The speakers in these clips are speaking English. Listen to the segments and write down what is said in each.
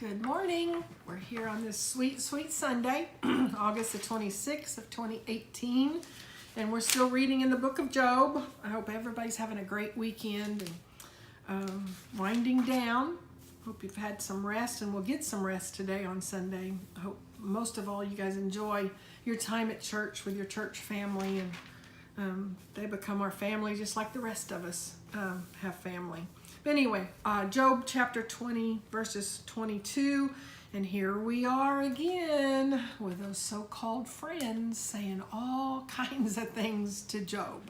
Good morning. We're here on this sweet, sweet Sunday, August the 26th of 2018, and we're still reading in the book of Job. I hope everybody's having a great weekend and winding down. Hope you've had some rest, and we'll get some rest today on Sunday. I hope most of all you guys enjoy your time at church with your church family, and they become our family just like the rest of us have family. But anyway, Job chapter 20, verses 22, and here we are again with those so-called friends saying all kinds of things to Job.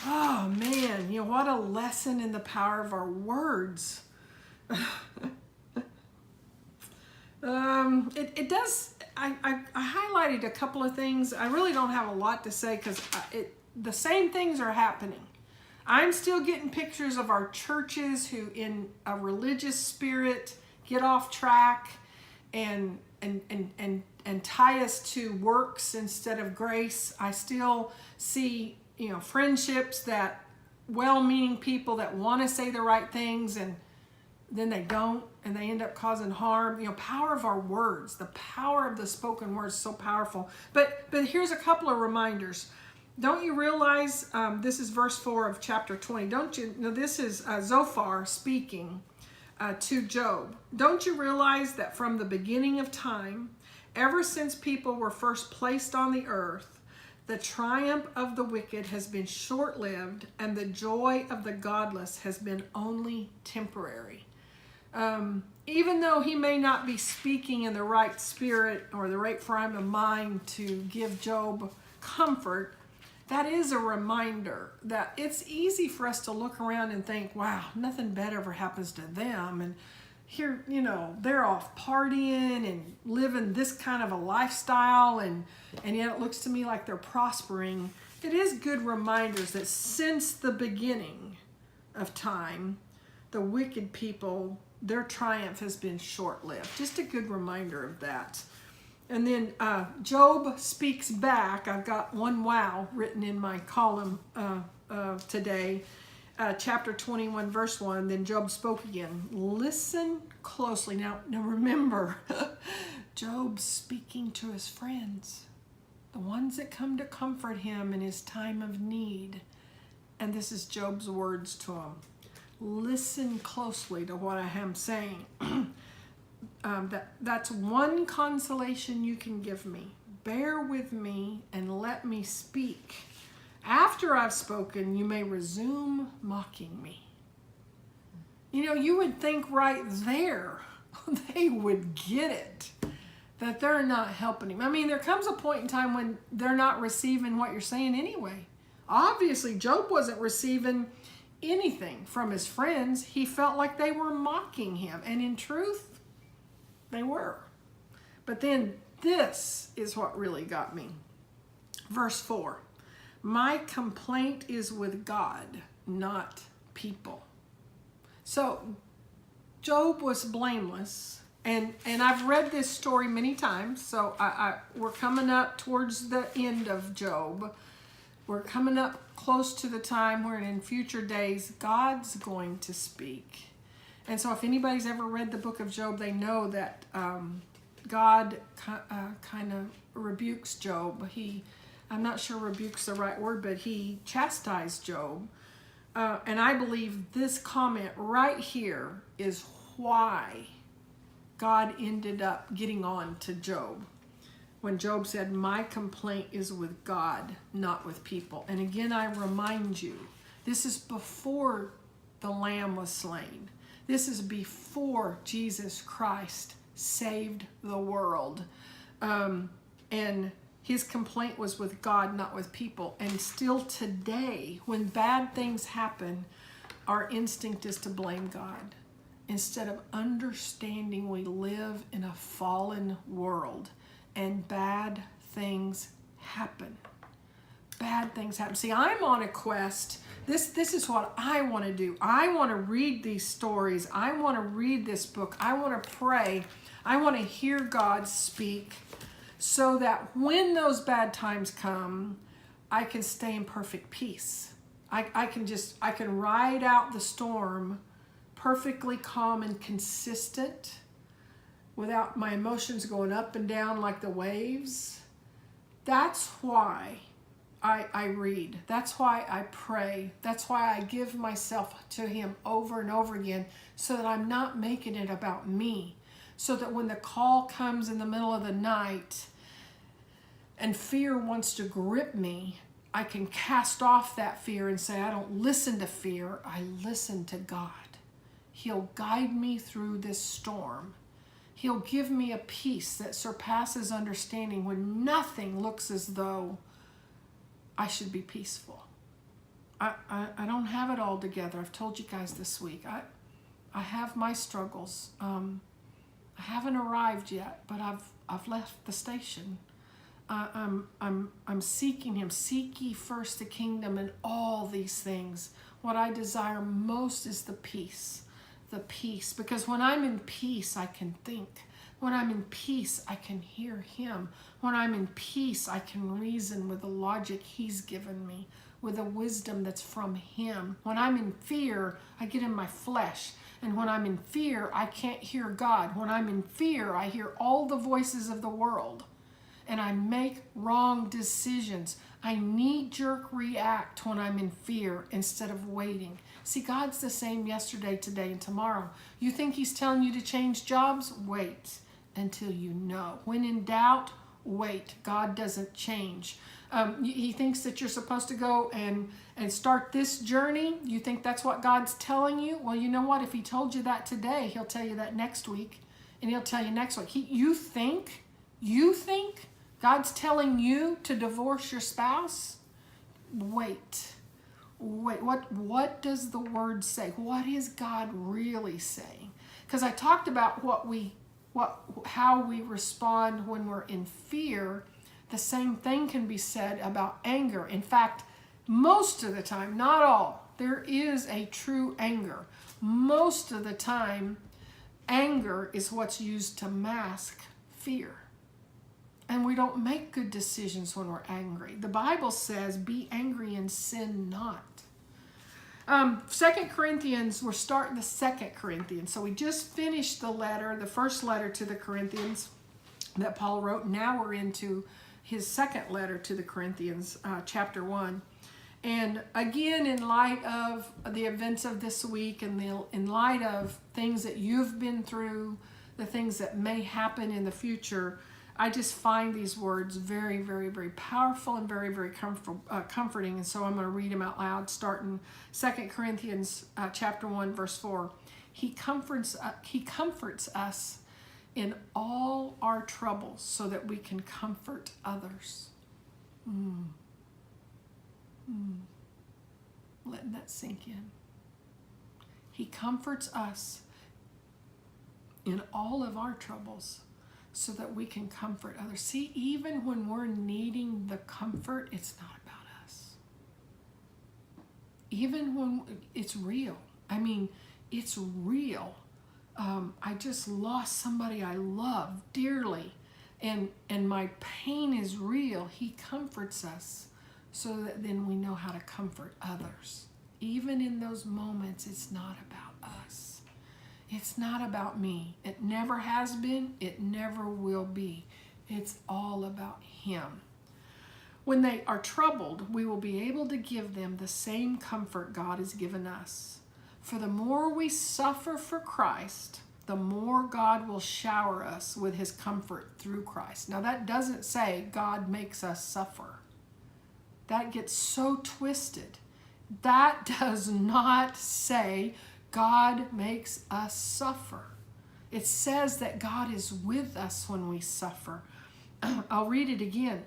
Oh man, what a lesson in the power of our words. It does. I highlighted a couple of things. I really don't have a lot to say because the same things are happening. I'm still getting pictures of our churches who, in a religious spirit, get off track and tie us to works instead of grace. I still see, friendships that well-meaning people that want to say the right things and then they don't, and they end up causing harm. Power of our words, the power of the spoken word is so powerful. But here's a couple of reminders. Don't you realize, this is verse 4 of chapter 20, this is Zophar speaking to Job. Don't you realize that from the beginning of time, ever since people were first placed on the earth, the triumph of the wicked has been short-lived and the joy of the godless has been only temporary. Even though he may not be speaking in the right spirit or the right frame of mind to give Job comfort, that is a reminder that it's easy for us to look around and think, wow, nothing bad ever happens to them. And here, they're off partying and living this kind of a lifestyle, and yet it looks to me like they're prospering. It is good reminders that since the beginning of time, the wicked people, their triumph has been short-lived. Just a good reminder of that. And then Job speaks back. I've got one wow written in my column today. Chapter 21, verse 1. Then Job spoke again. Listen closely. Now remember, Job's speaking to his friends, the ones that come to comfort him in his time of need. And this is Job's words to him. Listen closely to what I am saying. That's one consolation you can give me. Bear with me and let me speak. After I've spoken, you may resume mocking me. You would think right there they would get it, that they're not helping him. I mean, there comes a point in time when they're not receiving what you're saying anyway. Obviously, Job wasn't receiving anything from his friends. He felt like they were mocking him, and in truth, they were. But then this is what really got me. Verse 4. My complaint is with God, not people. So Job was blameless. And I've read this story many times. So we're coming up towards the end of Job. We're coming up close to the time where in future days, God's going to speak. And so if anybody's ever read the book of Job, they know that God kind of rebukes Job. I'm not sure rebuke's the right word, but he chastised Job. And I believe this comment right here is why God ended up getting on to Job. When Job said, my complaint is with God, not with people. And again, I remind you, this is before the Lamb was slain. This is before Jesus Christ saved the world. And his complaint was with God, not with people. And still today, when bad things happen, our instinct is to blame God. Instead of understanding we live in a fallen world and bad things happen. Bad things happen. See, I'm on a quest. This is what I want to do. I want to read these stories. I want to read this book. I want to pray. I want to hear God speak so that when those bad times come, I can stay in perfect peace. I can ride out the storm perfectly calm and consistent without my emotions going up and down like the waves. That's why I read. That's why I pray. That's why I give myself to him over and over again, so that I'm not making it about me. So that when the call comes in the middle of the night and fear wants to grip me, I can cast off that fear and say, I don't listen to fear, I listen to God. He'll guide me through this storm. He'll give me a peace that surpasses understanding when nothing looks as though I should be peaceful. I don't have it all together. I've told you guys this week. I have my struggles. I haven't arrived yet, but I've left the station. I'm seeking him. Seek ye first the kingdom and all these things. What I desire most is the peace. The peace. Because when I'm in peace, I can think. When I'm in peace, I can hear him. When I'm in peace, I can reason with the logic he's given me, with the wisdom that's from him. When I'm in fear, I get in my flesh. And when I'm in fear, I can't hear God. When I'm in fear, I hear all the voices of the world. And I make wrong decisions. I knee-jerk react when I'm in fear instead of waiting. See, God's the same yesterday, today, and tomorrow. You think he's telling you to change jobs? Wait until you know. When in doubt, wait. God doesn't change. He thinks that you're supposed to go and start this journey. You think that's what God's telling you? Well, you know what? If he told you that today, he'll tell you that next week. And he'll tell you next week. You think God's telling you to divorce your spouse? Wait. What does the word say? What is God really saying? Because I talked about how we respond when we're in fear. The same thing can be said about anger. In fact, most of the time, not all, there is a true anger. Most of the time, anger is what's used to mask fear. And we don't make good decisions when we're angry. The Bible says, be angry and sin not. 2 Corinthians, we're starting the 2 Corinthians. So we just finished the first letter to the Corinthians that Paul wrote. Now we're into his second letter to the Corinthians, chapter 1. And again, in light of the events of this week and in light of things that you've been through, the things that may happen in the future, I just find these words very, very, very powerful and very, very comforting. And so I'm going to read them out loud, starting 2 Corinthians chapter 1, verse 4. He comforts us in all our troubles so that we can comfort others. Letting that sink in. He comforts us in all of our troubles so that we can comfort others. See, even when we're needing the comfort, it's not about us. Even when it's real. I mean, it's real. I just lost somebody I love dearly, and my pain is real. He comforts us so that then we know how to comfort others. Even in those moments, it's not about us. It's not about me. It never has been. It never will be. It's all about him. When they are troubled, we will be able to give them the same comfort God has given us. For the more we suffer for Christ, the more God will shower us with his comfort through Christ. Now that doesn't say God makes us suffer. That gets so twisted. That does not say God makes us suffer. It says that God is with us when we suffer. I'll read it again.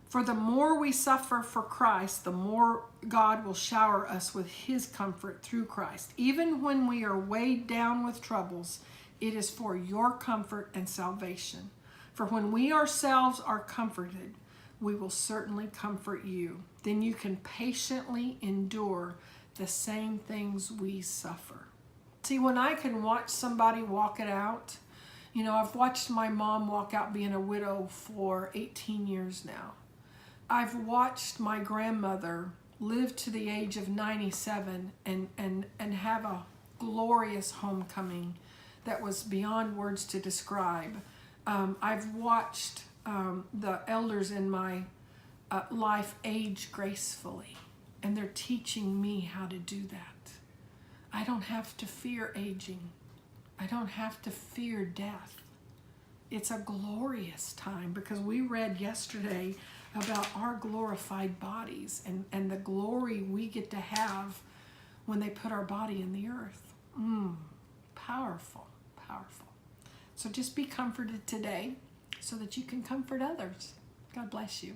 For the more we suffer for Christ, the more God will shower us with his comfort through Christ. Even when we are weighed down with troubles, it is for your comfort and salvation. For when we ourselves are comforted, we will certainly comfort you. Then you can patiently endure the same things we suffer. See, when I can watch somebody walk it out, I've watched my mom walk out being a widow for 18 years now. I've watched my grandmother live to the age of 97 and have a glorious homecoming that was beyond words to describe. I've watched the elders in my life age gracefully, and they're teaching me how to do that. I don't have to fear aging. I don't have to fear death. It's a glorious time, because we read yesterday about our glorified bodies and the glory we get to have when they put our body in the earth. Powerful, powerful. So just be comforted today so that you can comfort others. God bless you.